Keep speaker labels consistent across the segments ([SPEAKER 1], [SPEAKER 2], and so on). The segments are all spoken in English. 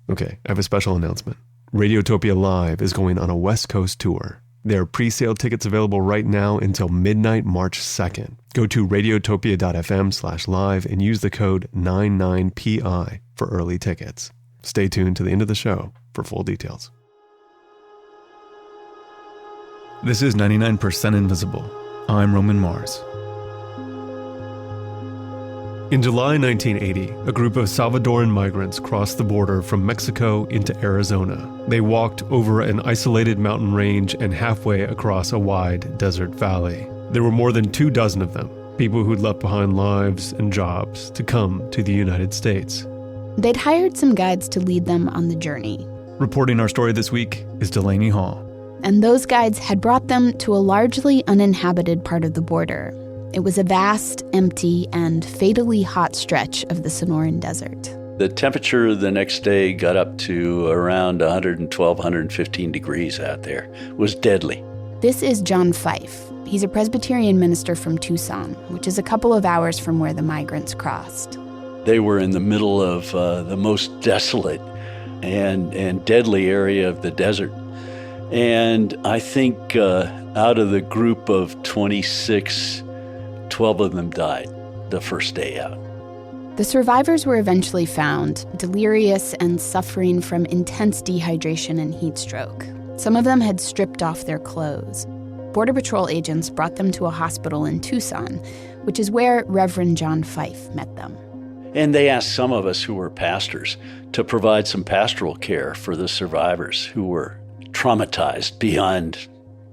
[SPEAKER 1] Okay, I have a special announcement. Radiotopia Live is going on a West Coast tour. There are pre-sale tickets available right now until midnight, March 2nd. Go to radiotopia.fm/live and use the code 99PI for early tickets. Stay tuned to the end of the show for full details. This is 99% Invisible. I'm Roman Mars. In July 1980, a group of Salvadoran migrants crossed the border from Mexico into Arizona. They walked over an isolated mountain range and halfway across a wide desert valley. There were more than 24 of them, people who'd left behind lives and jobs to come to the United States.
[SPEAKER 2] They'd hired some guides to lead them on the journey.
[SPEAKER 1] Reporting our story this week is Delaney Hall.
[SPEAKER 2] And those guides had brought them to a largely uninhabited part of the border. It was a vast, empty, and fatally hot stretch of the Sonoran Desert.
[SPEAKER 3] The temperature the next day got up to around 112, 115 degrees out there. It was deadly.
[SPEAKER 2] This is John Fife. He's a Presbyterian minister from Tucson, which is a couple of hours from where the migrants crossed.
[SPEAKER 3] They were in the middle of the most desolate and deadly area of the desert. And I think out of the group of 26, 12 of them died the first day out.
[SPEAKER 2] The survivors were eventually found, delirious and suffering from intense dehydration and heat stroke. Some of them had stripped off their clothes. Border Patrol agents brought them to a hospital in Tucson, which is where Reverend John Fife met them.
[SPEAKER 3] And they asked some of us who were pastors to provide some pastoral care for the survivors who were traumatized beyond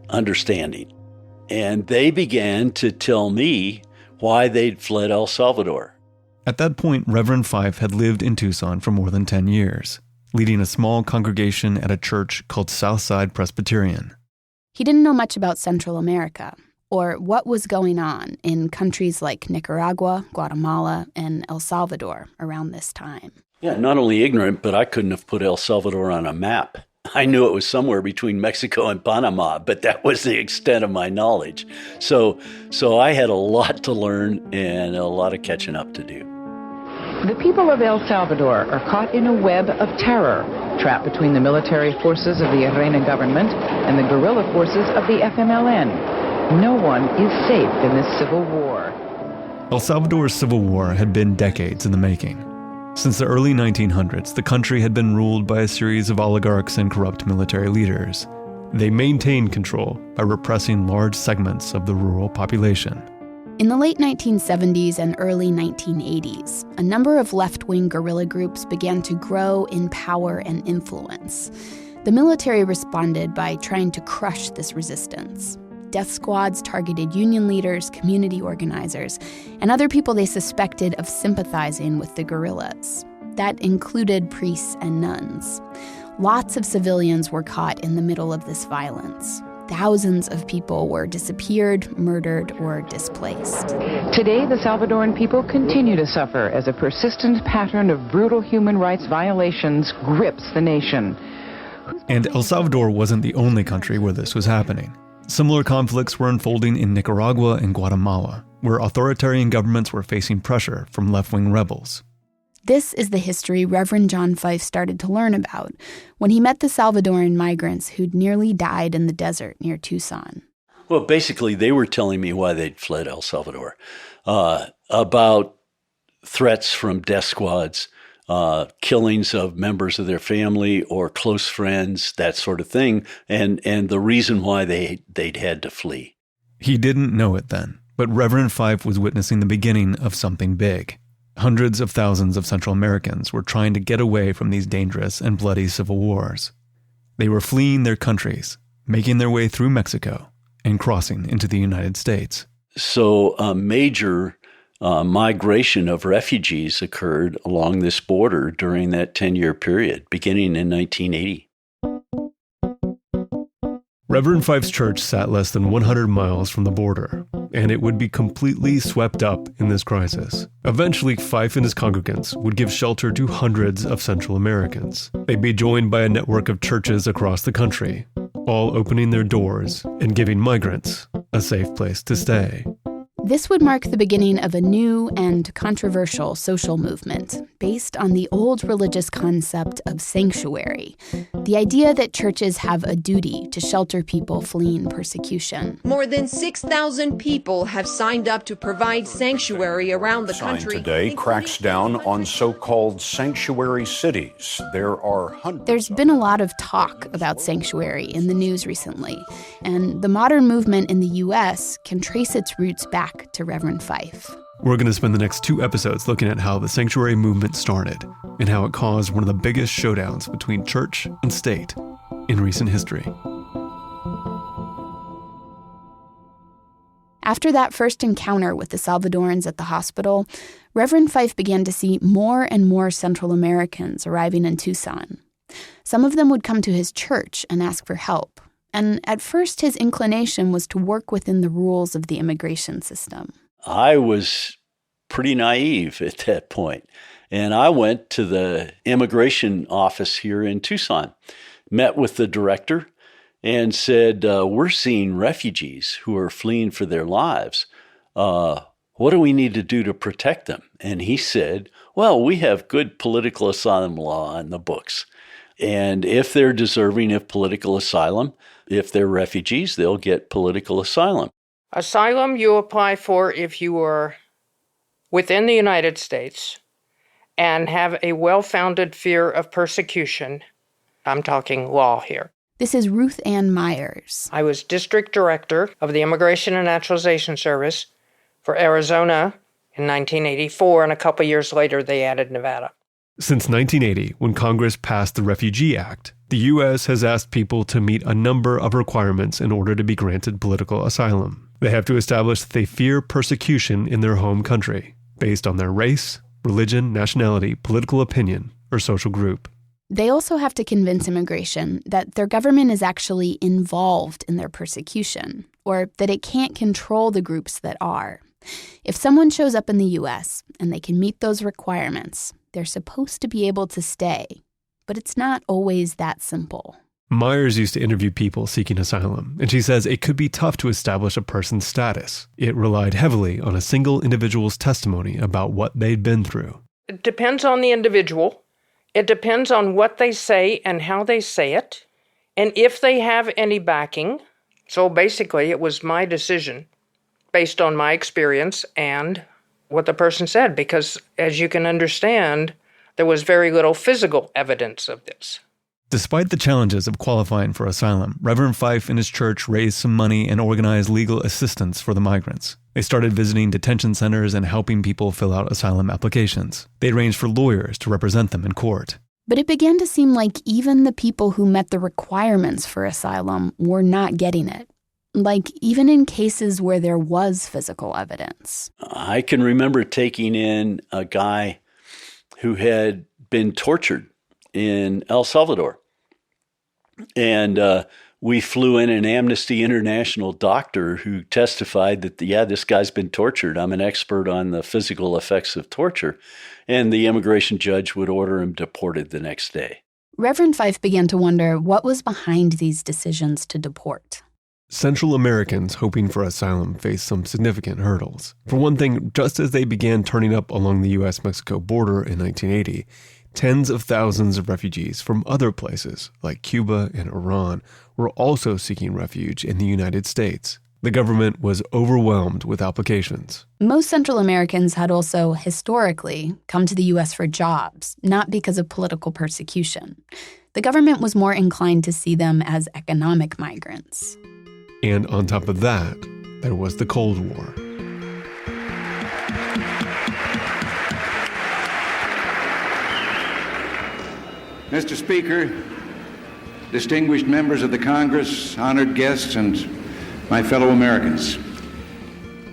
[SPEAKER 3] understanding. And they began to tell me why they'd fled El Salvador.
[SPEAKER 1] At that point, Reverend Fife had lived in Tucson for more than 10 years, leading a small congregation at a church called Southside Presbyterian.
[SPEAKER 2] He didn't know much about Central America, or what was going on in countries like Nicaragua, Guatemala, and El Salvador around this time.
[SPEAKER 3] Yeah, not only ignorant, but I couldn't have put El Salvador on a map. I knew it was somewhere between Mexico and Panama, but that was the extent of my knowledge. So I had a lot to learn and a lot of catching up to do.
[SPEAKER 4] The people of El Salvador are caught in a web of terror, trapped between the military forces of the Arena government and the guerrilla forces of the FMLN. No one is safe in this civil war.
[SPEAKER 1] El Salvador's civil war had been decades in the making. Since the early 1900s, the country had been ruled by a series of oligarchs and corrupt military leaders. They maintained control by repressing large segments of the rural population.
[SPEAKER 2] In the late 1970s and early 1980s, a number of left-wing guerrilla groups began to grow in power and influence. The military responded by trying to crush this resistance. Death squads targeted union leaders, community organizers, and other people they suspected of sympathizing with the guerrillas. That included priests and nuns. Lots of civilians were caught in the middle of this violence. Thousands of people were disappeared, murdered, or displaced.
[SPEAKER 4] Today, the Salvadoran people continue to suffer as a persistent pattern of brutal human rights violations grips the nation.
[SPEAKER 1] And El Salvador wasn't the only country where this was happening. Similar conflicts were unfolding in Nicaragua and Guatemala, where authoritarian governments were facing pressure from left-wing rebels.
[SPEAKER 2] This is the history Reverend John Fife started to learn about when he met the Salvadoran migrants who'd nearly died in the desert near Tucson.
[SPEAKER 3] Well, basically, they were telling me why they'd fled El Salvador, about threats from death squads, killings of members of their family or close friends, that sort of thing, and the reason why they'd had to flee.
[SPEAKER 1] He didn't know it then, but Reverend Fife was witnessing the beginning of something big. Hundreds of thousands of Central Americans were trying to get away from these dangerous and bloody civil wars. They were fleeing their countries, making their way through Mexico, and crossing into the United States.
[SPEAKER 3] So a major migration of refugees occurred along this border during that 10-year period, beginning in 1980.
[SPEAKER 1] Reverend Fife's church sat less than 100 miles from the border, and it would be completely swept up in this crisis. Eventually, Fife and his congregants would give shelter to hundreds of Central Americans. They'd be joined by a network of churches across the country, all opening their doors and giving migrants a safe place to stay.
[SPEAKER 2] This would mark the beginning of a new and controversial social movement, based on the old religious concept of sanctuary, the idea that churches have a duty to shelter people fleeing persecution.
[SPEAKER 5] More than 6,000 people have signed up to provide sanctuary around the country.
[SPEAKER 6] Today cracks down on so-called sanctuary cities. There are hundreds.
[SPEAKER 2] There's been a lot of talk about sanctuary in the news recently, and the modern movement in the U.S. can trace its roots back to Reverend Fife.
[SPEAKER 1] We're going to spend the next 2 episodes looking at how the sanctuary movement started and how it caused one of the biggest showdowns between church and state in recent history.
[SPEAKER 2] After that first encounter with the Salvadorans at the hospital, Reverend Fife began to see more and more Central Americans arriving in Tucson. Some of them would come to his church and ask for help. And at first, his inclination was to work within the rules of the immigration system.
[SPEAKER 3] I was pretty naive at that point. And I went to the immigration office here in Tucson, met with the director, and said, we're seeing refugees who are fleeing for their lives. What do we need to do to protect them? And he said, well, we have good political asylum law on the books. And if they're deserving of political asylum, if they're refugees, they'll get political asylum.
[SPEAKER 7] Asylum you apply for if you are within the United States and have a well-founded fear of persecution. I'm talking law here.
[SPEAKER 2] This is Ruth Ann Myers.
[SPEAKER 7] I was district director of the Immigration and Naturalization Service for Arizona in 1984, and a couple years later they added Nevada.
[SPEAKER 1] Since 1980, when Congress passed the Refugee Act, the U.S. has asked people to meet a number of requirements in order to be granted political asylum. They have to establish that they fear persecution in their home country, based on their race, religion, nationality, political opinion, or social group.
[SPEAKER 2] They also have to convince immigration that their government is actually involved in their persecution, or that it can't control the groups that are. If someone shows up in the U.S. and they can meet those requirements, they're supposed to be able to stay. But it's not always that simple.
[SPEAKER 1] Myers used to interview people seeking asylum, and she says it could be tough to establish a person's status. It relied heavily on a single individual's testimony about what they'd been through.
[SPEAKER 7] It depends on the individual. It depends on what they say and how they say it, and if they have any backing. So basically, it was my decision based on my experience and what the person said, because as you can understand, there was very little physical evidence of this.
[SPEAKER 1] Despite the challenges of qualifying for asylum, Reverend Fife and his church raised some money and organized legal assistance for the migrants. They started visiting detention centers and helping people fill out asylum applications. They arranged for lawyers to represent them in court.
[SPEAKER 2] But it began to seem like even the people who met the requirements for asylum were not getting it. Like, even in cases where there was physical evidence.
[SPEAKER 3] I can remember taking in a guy who had been tortured in El Salvador. And we flew in an Amnesty International doctor who testified that, this guy's been tortured. I'm an expert on the physical effects of torture. And the immigration judge would order him deported the next day.
[SPEAKER 2] Reverend Fife began to wonder what was behind these decisions to deport.
[SPEAKER 1] Central Americans hoping for asylum faced some significant hurdles. For one thing, just as they began turning up along the U.S.-Mexico border in 1980, tens of thousands of refugees from other places, like Cuba and Iran, were also seeking refuge in the United States. The government was overwhelmed with applications.
[SPEAKER 2] Most Central Americans had also, historically, come to the U.S. for jobs, not because of political persecution. The government was more inclined to see them as economic migrants.
[SPEAKER 1] And on top of that, there was the Cold War.
[SPEAKER 8] Mr. Speaker, distinguished members of the Congress, honored guests, and my fellow Americans.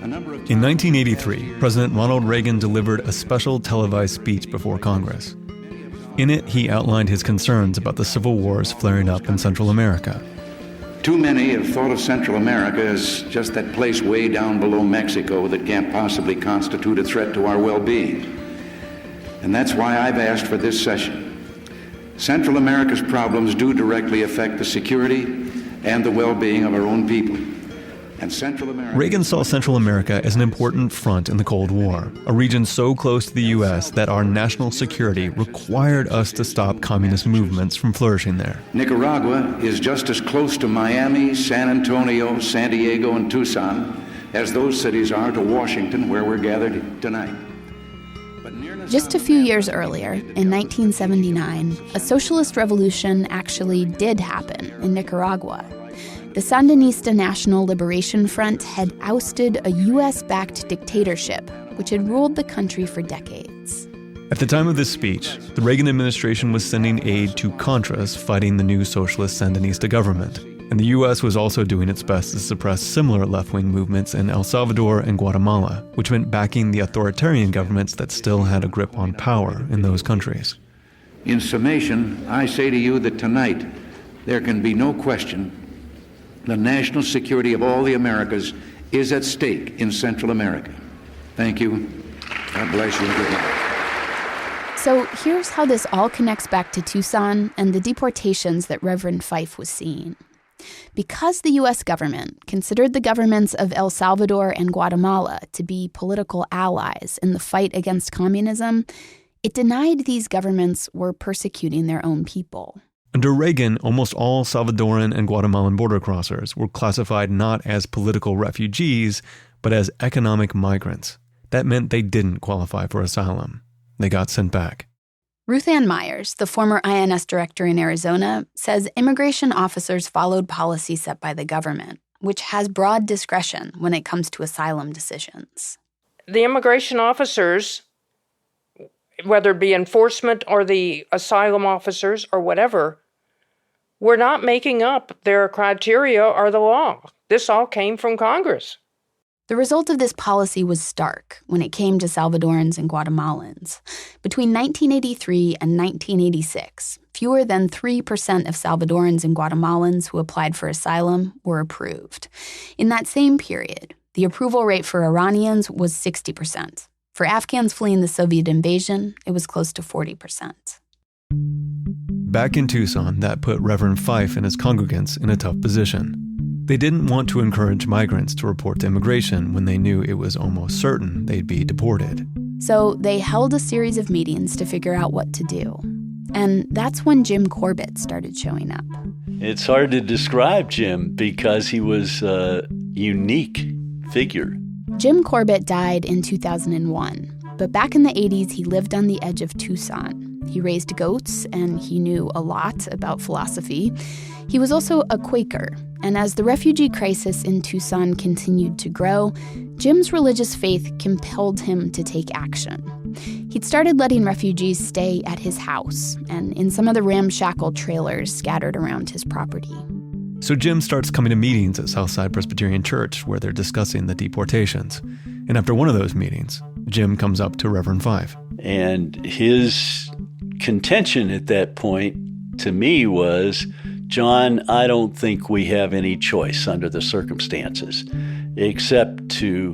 [SPEAKER 1] In 1983, President Ronald Reagan delivered a special televised speech before Congress. In it, he outlined his concerns about the civil wars flaring up in Central America.
[SPEAKER 8] Too many have thought of Central America as just that place way down below Mexico that can't possibly constitute a threat to our well-being. And that's why I've asked for this session. Central America's problems do directly affect the security and the well-being of our own people. And Central America.
[SPEAKER 1] Reagan saw Central America as an important front in the Cold War, a region so close to the U.S. that our national security required us to stop communist movements from flourishing there.
[SPEAKER 8] Nicaragua is just as close to Miami, San Antonio, San Diego, and Tucson as those cities are to Washington, where we're gathered tonight.
[SPEAKER 2] Just a few years earlier, in 1979, a socialist revolution actually did happen in Nicaragua. The Sandinista National Liberation Front had ousted a U.S.-backed dictatorship, which had ruled the country for decades.
[SPEAKER 1] At the time of this speech, the Reagan administration was sending aid to Contras fighting the new socialist Sandinista government. And the U.S. was also doing its best to suppress similar left-wing movements in El Salvador and Guatemala, which meant backing the authoritarian governments that still had a grip on power in those countries.
[SPEAKER 8] In summation, I say to you that tonight there can be no question the national security of all the Americas is at stake in Central America. Thank you. God bless you and good night.
[SPEAKER 2] So here's how this all connects back to Tucson and the deportations that Reverend Fife was seeing. Because the U.S. government considered the governments of El Salvador and Guatemala to be political allies in the fight against communism, it denied these governments were persecuting their own people.
[SPEAKER 1] Under Reagan, almost all Salvadoran and Guatemalan border crossers were classified not as political refugees, but as economic migrants. That meant they didn't qualify for asylum. They got sent back.
[SPEAKER 2] Ruth Ann Myers, the former INS director in Arizona, says immigration officers followed policy set by the government, which has broad discretion when it comes to asylum decisions.
[SPEAKER 7] The immigration officers, whether it be enforcement or the asylum officers or whatever, were not making up their criteria or the law. This all came from Congress.
[SPEAKER 2] The result of this policy was stark when it came to Salvadorans and Guatemalans. Between 1983 and 1986, fewer than 3% of Salvadorans and Guatemalans who applied for asylum were approved. In that same period, the approval rate for Iranians was 60%. For Afghans fleeing the Soviet invasion, it was close to 40%.
[SPEAKER 1] Back in Tucson, that put Reverend Fife and his congregants in a tough position. They didn't want to encourage migrants to report to immigration when they knew it was almost certain they'd be deported.
[SPEAKER 2] So they held a series of meetings to figure out what to do. And that's when Jim Corbett started showing up.
[SPEAKER 3] It's hard to describe Jim because he was a unique figure.
[SPEAKER 2] Jim Corbett died in 2001, but back in the 80s, he lived on the edge of Tucson. He raised goats, and he knew a lot about philosophy. He was also a Quaker, and as the refugee crisis in Tucson continued to grow, Jim's religious faith compelled him to take action. He'd started letting refugees stay at his house and in some of the ramshackle trailers scattered around his property.
[SPEAKER 1] So Jim starts coming to meetings at Southside Presbyterian Church where they're discussing the deportations. And after one of those meetings, Jim comes up to Reverend Fife.
[SPEAKER 3] And his contention at that point to me was, John, I don't think we have any choice under the circumstances except to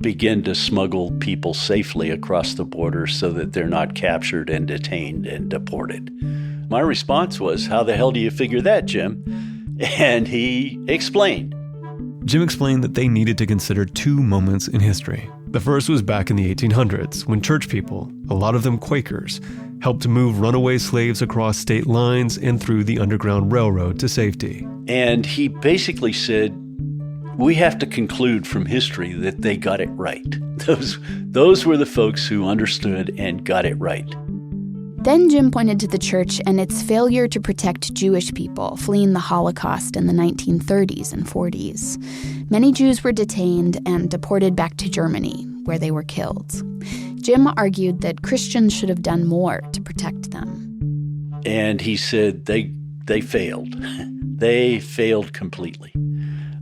[SPEAKER 3] begin to smuggle people safely across the border so that they're not captured and detained and deported. My response was, how the hell do you figure that, Jim? And he explained.
[SPEAKER 1] Jim explained that they needed to consider two moments in history. The first was back in the 1800s, when church people, a lot of them Quakers, helped move runaway slaves across state lines and through the Underground Railroad to safety.
[SPEAKER 3] And he basically said, we have to conclude from history that they got it right. Those were the folks who understood and got it right.
[SPEAKER 2] Then Jim pointed to the church and its failure to protect Jewish people fleeing the Holocaust in the 1930s and 40s. Many Jews were detained and deported back to Germany, where they were killed. Jim argued that Christians should have done more to protect them.
[SPEAKER 3] And he said they failed. They failed completely.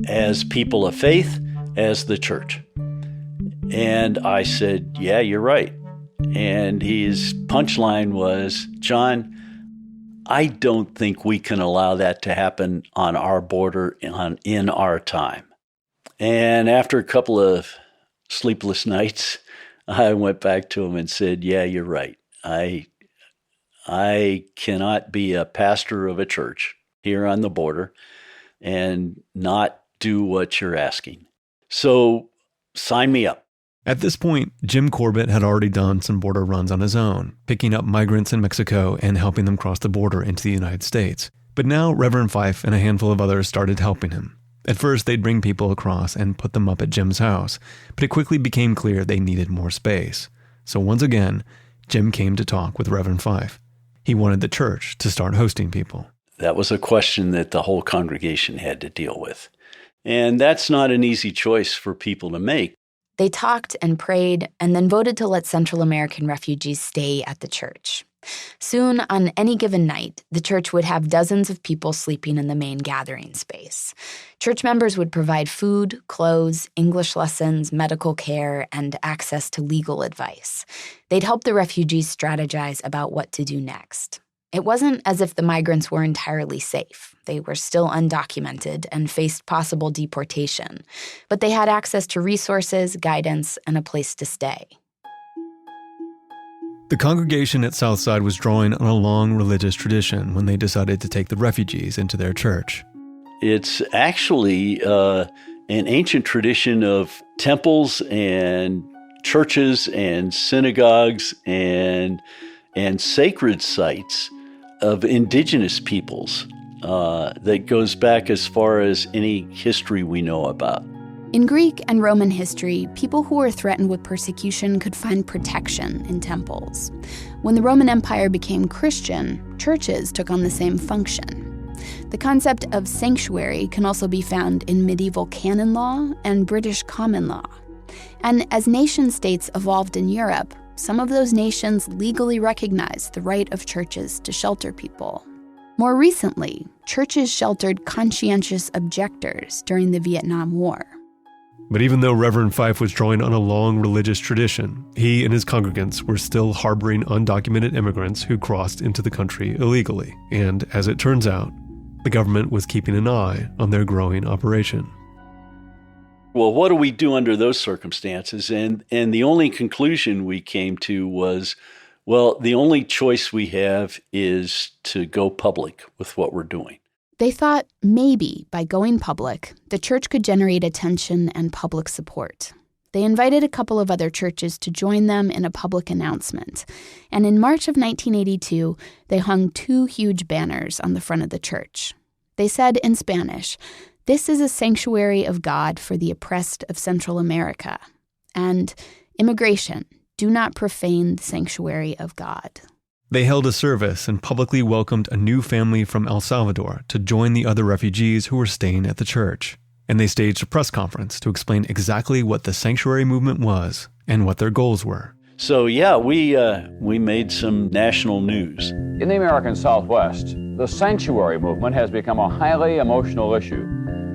[SPEAKER 3] As people of faith, as the church. And I said, yeah, you're right. And his punchline was, John, I don't think we can allow that to happen on our border in our time. And after a couple of sleepless nights, I went back to him and said, yeah, you're right. I cannot be a pastor of a church here on the border and not do what you're asking. So sign me up.
[SPEAKER 1] At this point, Jim Corbett had already done some border runs on his own, picking up migrants in Mexico and helping them cross the border into the United States. But now Reverend Fife and a handful of others started helping him. At first, they'd bring people across and put them up at Jim's house, but it quickly became clear they needed more space. So once again, Jim came to talk with Reverend Fife. He wanted the church to start hosting people.
[SPEAKER 3] That was a question that the whole congregation had to deal with. And that's not an easy choice for people to make.
[SPEAKER 2] They talked and prayed and then voted to let Central American refugees stay at the church. Soon, on any given night, the church would have dozens of people sleeping in the main gathering space. Church members would provide food, clothes, English lessons, medical care, and access to legal advice. They'd help the refugees strategize about what to do next. It wasn't as if the migrants were entirely safe. They were still undocumented and faced possible deportation. But they had access to resources, guidance, and a place to stay.
[SPEAKER 1] The congregation at Southside was drawing on a long religious tradition when they decided to take the refugees into their church.
[SPEAKER 3] It's actually an ancient tradition of temples and churches and synagogues and sacred sites of indigenous peoples that goes back as far as any history we know about.
[SPEAKER 2] In Greek and Roman history, people who were threatened with persecution could find protection in temples. When the Roman Empire became Christian, churches took on the same function. The concept of sanctuary can also be found in medieval canon law and British common law. And as nation-states evolved in Europe, some of those nations legally recognized the right of churches to shelter people. More recently, churches sheltered conscientious objectors during the Vietnam War.
[SPEAKER 1] But even though Reverend Fife was drawing on a long religious tradition, he and his congregants were still harboring undocumented immigrants who crossed into the country illegally. And as it turns out, the government was keeping an eye on their growing operation.
[SPEAKER 3] Well, what do we do under those circumstances? And the only conclusion we came to was, well, the only choice we have is to go public with what we're doing.
[SPEAKER 2] They thought maybe by going public, the church could generate attention and public support. They invited a couple of other churches to join them in a public announcement. And in March of 1982, they hung 2 huge banners on the front of the church. They said in Spanish, "This is a sanctuary of God for the oppressed of Central America." And "Immigration, do not profane the sanctuary of God."
[SPEAKER 1] They held a service and publicly welcomed a new family from El Salvador to join the other refugees who were staying at the church. And they staged a press conference to explain exactly what the sanctuary movement was and what their goals were.
[SPEAKER 3] So yeah, we made some national news.
[SPEAKER 9] In the American Southwest, the sanctuary movement has become a highly emotional issue.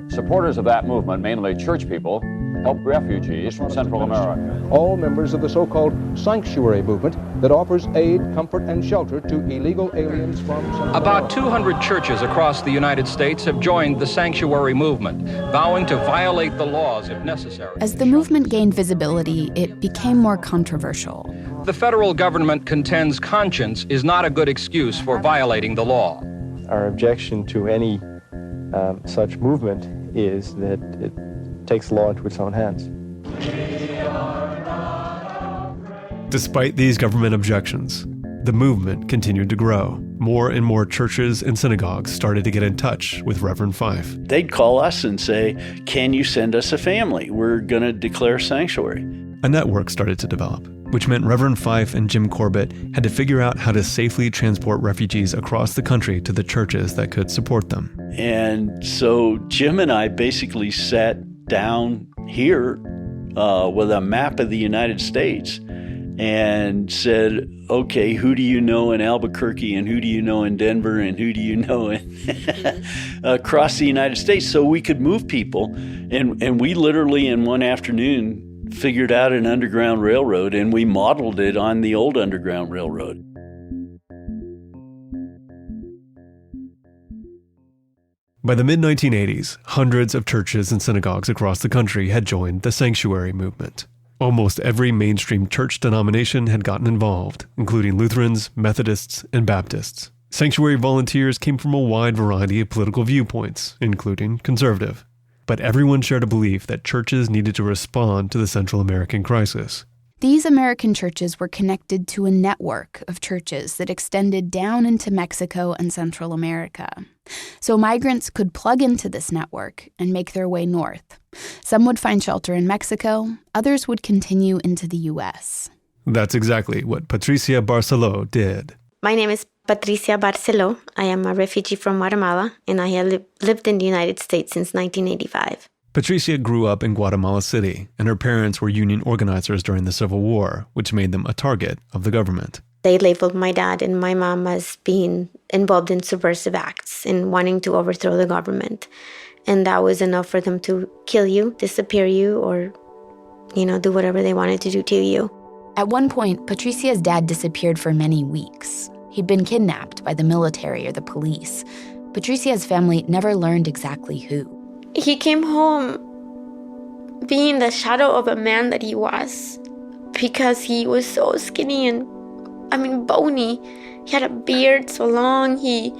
[SPEAKER 9] Supporters of that movement, mainly church people, help refugees from Central America.
[SPEAKER 10] All members of the so-called sanctuary movement that offers aid, comfort, and shelter to illegal aliens from Central
[SPEAKER 11] About 200 churches across the United States have joined the sanctuary movement, vowing to violate the laws if necessary.
[SPEAKER 2] As the movement gained visibility, it became more controversial.
[SPEAKER 11] The federal government contends conscience is not a good excuse for violating the law.
[SPEAKER 12] Our objection to any such movement is that it takes law into its own hands.
[SPEAKER 1] Despite these government objections, the movement continued to grow. More and more churches and synagogues started to get in touch with Reverend Fife.
[SPEAKER 3] They'd call us and say, "Can you send us a family? We're going to declare sanctuary."
[SPEAKER 1] A network started to develop, which meant Reverend Fife and Jim Corbett had to figure out how to safely transport refugees across the country to the churches that could support them.
[SPEAKER 3] And so Jim and I basically sat down here with a map of the United States and said, okay, who do you know in Albuquerque and who do you know in Denver and who do you know in across the United States, so we could move people. And we literally in one afternoon figured out an underground railroad, and we modeled it on the old Underground Railroad.
[SPEAKER 1] By the mid-1980s, hundreds of churches and synagogues across the country had joined the sanctuary movement. Almost every mainstream church denomination had gotten involved, including Lutherans, Methodists, and Baptists. Sanctuary volunteers came from a wide variety of political viewpoints, including conservative. But everyone shared a belief that churches needed to respond to the Central American crisis.
[SPEAKER 2] These American churches were connected to a network of churches that extended down into Mexico and Central America. So migrants could plug into this network and make their way north. Some would find shelter in Mexico, others would continue into the U.S.
[SPEAKER 1] That's exactly what Patricia Barceló did.
[SPEAKER 13] My name is Patricia Barceló. I am a refugee from Guatemala, and I have lived in the United States since 1985.
[SPEAKER 1] Patricia grew up in Guatemala City, and her parents were union organizers during the Civil War, which made them a target of the government.
[SPEAKER 13] They labeled my dad and my mom as being involved in subversive acts and wanting to overthrow the government. And that was enough for them to kill you, disappear you, or, do whatever they wanted to do to you.
[SPEAKER 2] At one point, Patricia's dad disappeared for many weeks. He'd been kidnapped by the military or the police. Patricia's family never learned exactly who.
[SPEAKER 13] He came home being the shadow of a man that he was, because he was so skinny and, bony. He had a beard so long. He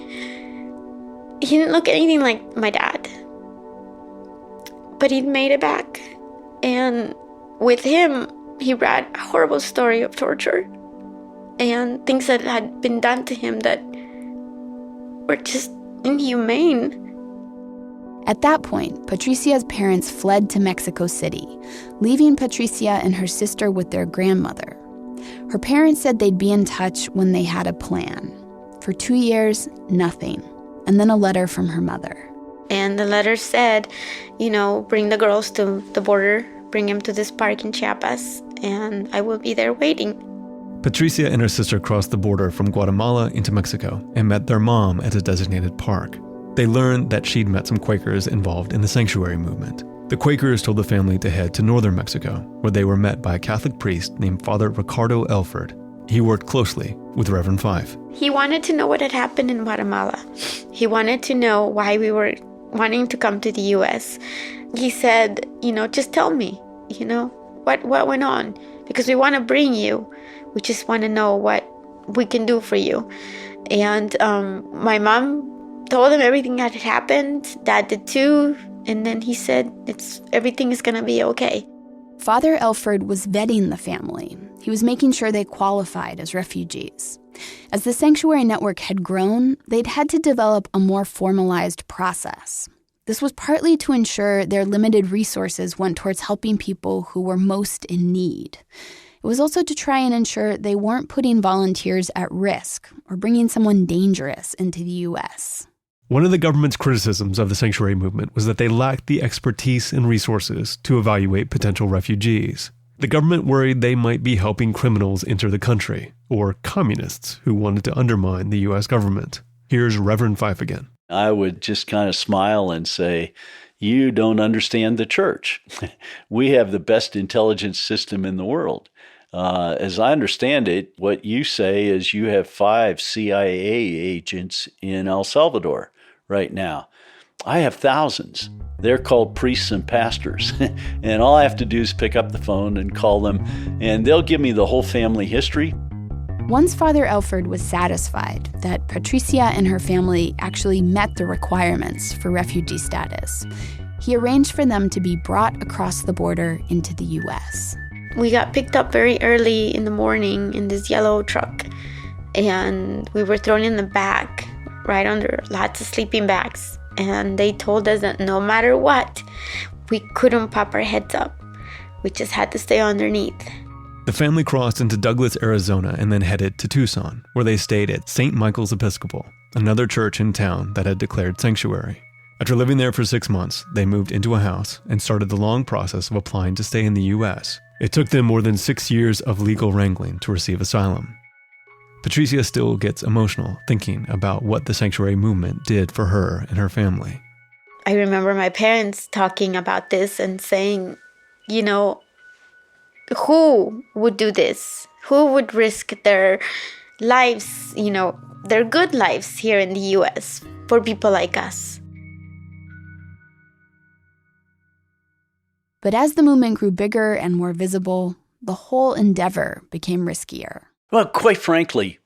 [SPEAKER 13] didn't look anything like my dad. But he'd made it back. And with him, he read a horrible story of torture and things that had been done to him that were just inhumane.
[SPEAKER 2] At that point, Patricia's parents fled to Mexico City, leaving Patricia and her sister with their grandmother. Her parents said they'd be in touch when they had a plan. For 2 years, nothing. And then a letter from her mother.
[SPEAKER 13] And the letter said, bring the girls to the border, bring them to this park in Chiapas, and I will be there waiting.
[SPEAKER 1] Patricia and her sister crossed the border from Guatemala into Mexico and met their mom at a designated park. They learned that she'd met some Quakers involved in the sanctuary movement. The Quakers told the family to head to northern Mexico, where they were met by a Catholic priest named Father Ricardo Elford. He worked closely with Reverend Fife.
[SPEAKER 13] He wanted to know what had happened in Guatemala. He wanted to know why we were wanting to come to the U.S. He said, just tell me, what went on? Because we want to bring you. We just want to know what we can do for you. And my mom told him everything that had happened. Dad did too. And then he said, everything is going to be okay.
[SPEAKER 2] Father Elford was vetting the family. He was making sure they qualified as refugees. As the sanctuary network had grown, they'd had to develop a more formalized process. This was partly to ensure their limited resources went towards helping people who were most in need. It was also to try and ensure they weren't putting volunteers at risk or bringing someone dangerous into the U.S.
[SPEAKER 1] One of the government's criticisms of the sanctuary movement was that they lacked the expertise and resources to evaluate potential refugees. The government worried they might be helping criminals enter the country, or communists who wanted to undermine the U.S. government. Here's Reverend Fife again.
[SPEAKER 3] I would just kind of smile and say, you don't understand the church. We have the best intelligence system in the world. As I understand it, what you say is you have 5 CIA agents in El Salvador right now. I have thousands. They're called priests and pastors. And all I have to do is pick up the phone and call them, and they'll give me the whole family history.
[SPEAKER 2] Once Father Elford was satisfied that Patricia and her family actually met the requirements for refugee status, he arranged for them to be brought across the border into the U.S.
[SPEAKER 13] We got picked up very early in the morning in this yellow truck, and we were thrown in the back, right under lots of sleeping bags. And they told us that no matter what, we couldn't pop our heads up. We just had to stay underneath.
[SPEAKER 1] The family crossed into Douglas, Arizona, and then headed to Tucson, where they stayed at St. Michael's Episcopal, another church in town that had declared sanctuary. After living there for 6 months, they moved into a house and started the long process of applying to stay in the U.S. It took them more than 6 years of legal wrangling to receive asylum. Patricia still gets emotional thinking about what the sanctuary movement did for her and her family.
[SPEAKER 13] I remember my parents talking about this and saying, who would do this? Who would risk their lives, their good lives here in the U.S. for people like us?
[SPEAKER 2] But as the movement grew bigger and more visible, the whole endeavor became riskier.
[SPEAKER 3] Well, quite frankly,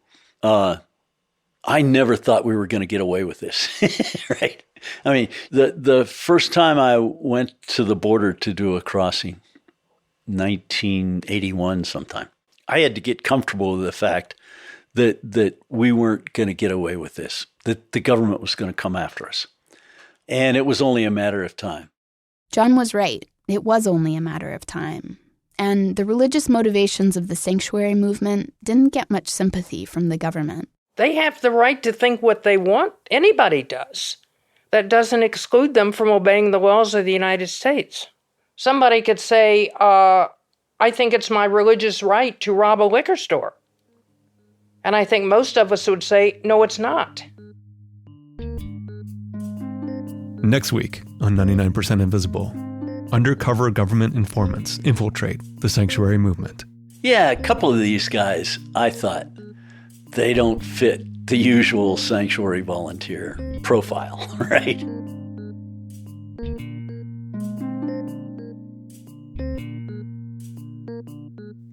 [SPEAKER 3] I never thought we were going to get away with this, right? I mean, the first time I went to the border to do a crossing, 1981 sometime, I had to get comfortable with the fact that we weren't going to get away with this, that the government was going to come after us. And it was only a matter of time.
[SPEAKER 2] John was right. It was only a matter of time. And the religious motivations of the sanctuary movement didn't get much sympathy from the government.
[SPEAKER 7] They have the right to think what they want. Anybody does. That doesn't exclude them from obeying the laws of the United States. Somebody could say, I think it's my religious right to rob a liquor store. And I think most of us would say, no, it's not.
[SPEAKER 1] Next week on 99% Invisible, undercover government informants infiltrate the sanctuary movement.
[SPEAKER 3] Yeah, a couple of these guys, I thought, they don't fit the usual sanctuary volunteer profile, right?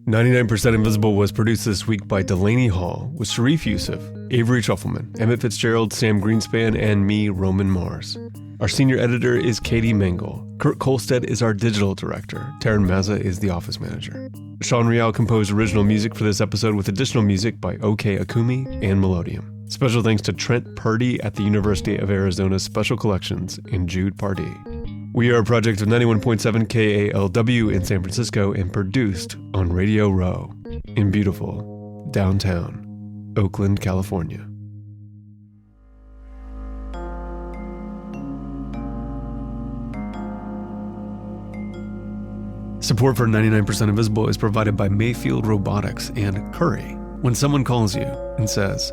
[SPEAKER 1] "99% Invisible" was produced this week by Delaney Hall with Sharif Youssef, Avery Trufelman, Emmett Fitzgerald, Sam Greenspan, and me, Roman Mars. Our senior editor is Katie Mangle. Kurt Kolstad is our digital director. Taryn Mazza is the office manager. Sean Rial composed original music for this episode with additional music by OK Akumi and Melodium. Special thanks to Trent Purdy at the University of Arizona Special Collections and Jude Pardee. We are a project of 91.7 KALW in San Francisco and produced on Radio Row in beautiful downtown Oakland, California. Support for 99% Invisible is provided by Mayfield Robotics and Curry. When someone calls you and says,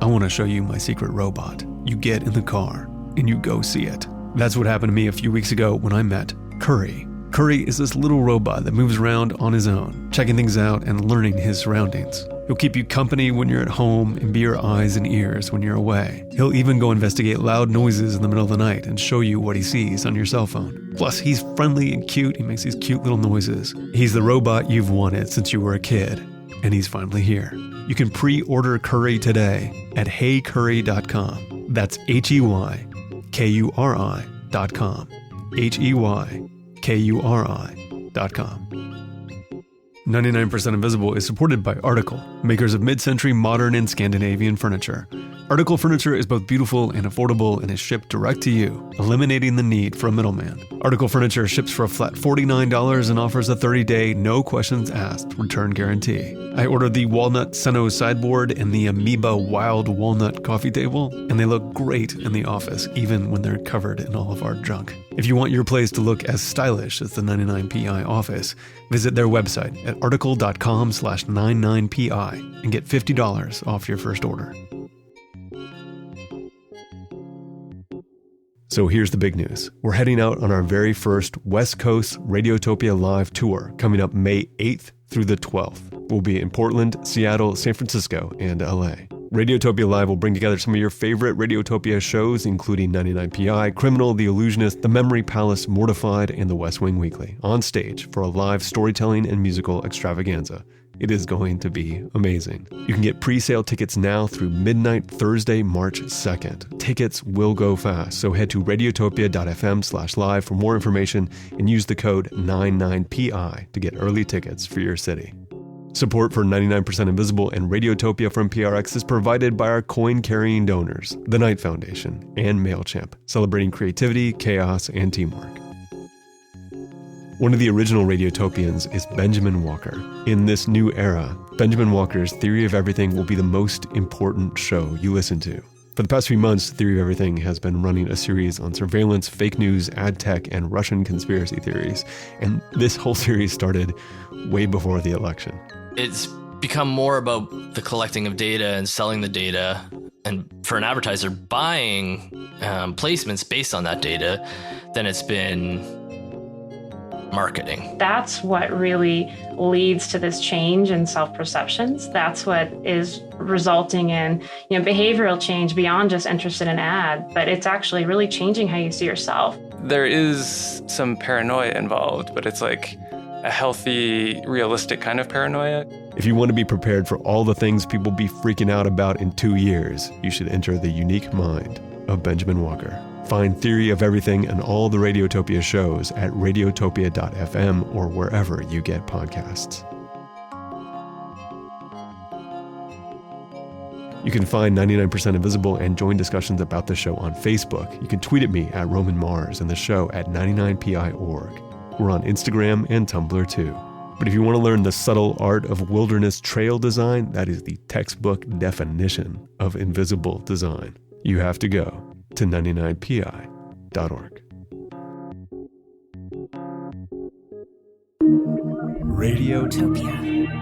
[SPEAKER 1] "I want to show you my secret robot," you get in the car and you go see it. That's what happened to me a few weeks ago when I met Curry. Curry is this little robot that moves around on his own, checking things out and learning his surroundings. He'll keep you company when you're at home and be your eyes and ears when you're away. He'll even go investigate loud noises in the middle of the night and show you what he sees on your cell phone. Plus, he's friendly and cute. He makes these cute little noises. He's the robot you've wanted since you were a kid, and he's finally here. You can pre-order Curry today at heycurry.com. That's HEYKURI.com. HEYKURI.com. 99% Invisible is supported by Article, makers of mid-century modern and Scandinavian furniture. Article furniture is both beautiful and affordable and is shipped direct to you, eliminating the need for a middleman. Article furniture ships for a flat $49 and offers a 30-day, no questions asked return guarantee. I ordered the Walnut Seno sideboard and the Amoeba Wild Walnut coffee table, and they look great in the office, even when they're covered in all of our junk. If you want your place to look as stylish as the 99PI office, visit their website at article.com/99PI and get $50 off your first order. So here's the big news. We're heading out on our very first West Coast Radiotopia Live tour coming up May 8th through the 12th. We'll be in Portland, Seattle, San Francisco, and LA. Radiotopia Live will bring together some of your favorite Radiotopia shows, including 99PI, Criminal, The Illusionist, The Memory Palace, Mortified, and The West Wing Weekly, on stage for a live storytelling and musical extravaganza. It is going to be amazing. You can get pre-sale tickets now through midnight Thursday, March 2nd. Tickets will go fast, so head to radiotopia.fm/live for more information and use the code 99PI to get early tickets for your city. Support for 99% Invisible and Radiotopia from PRX is provided by our coin-carrying donors, the Knight Foundation and MailChimp, celebrating creativity, chaos, and teamwork. One of the original Radiotopians is Benjamin Walker. In this new era, Benjamin Walker's Theory of Everything will be the most important show you listen to. For the past few months, Theory of Everything has been running a series on surveillance, fake news, ad tech, and Russian conspiracy theories. And this whole series started way before the election.
[SPEAKER 14] It's become more about the collecting of data and selling the data, and for an advertiser, buying placements based on that data than it's been marketing.
[SPEAKER 15] That's what really leads to this change in self-perceptions. That's what is resulting in, behavioral change beyond just interest in an ad, but it's actually really changing how you see yourself.
[SPEAKER 16] There is some paranoia involved, but it's like a healthy, realistic kind of paranoia.
[SPEAKER 1] If you want to be prepared for all the things people be freaking out about in 2 years, you should enter the unique mind of Benjamin Walker. Find Theory of Everything and all the Radiotopia shows at radiotopia.fm or wherever you get podcasts. You can find 99% Invisible and join discussions about the show on Facebook. You can tweet at me at Roman Mars and the show at 99pi.org. We're on Instagram and Tumblr too. But if you want to learn the subtle art of wilderness trail design, that is the textbook definition of invisible design. You have to go to 99pi.org.
[SPEAKER 17] Radiotopia.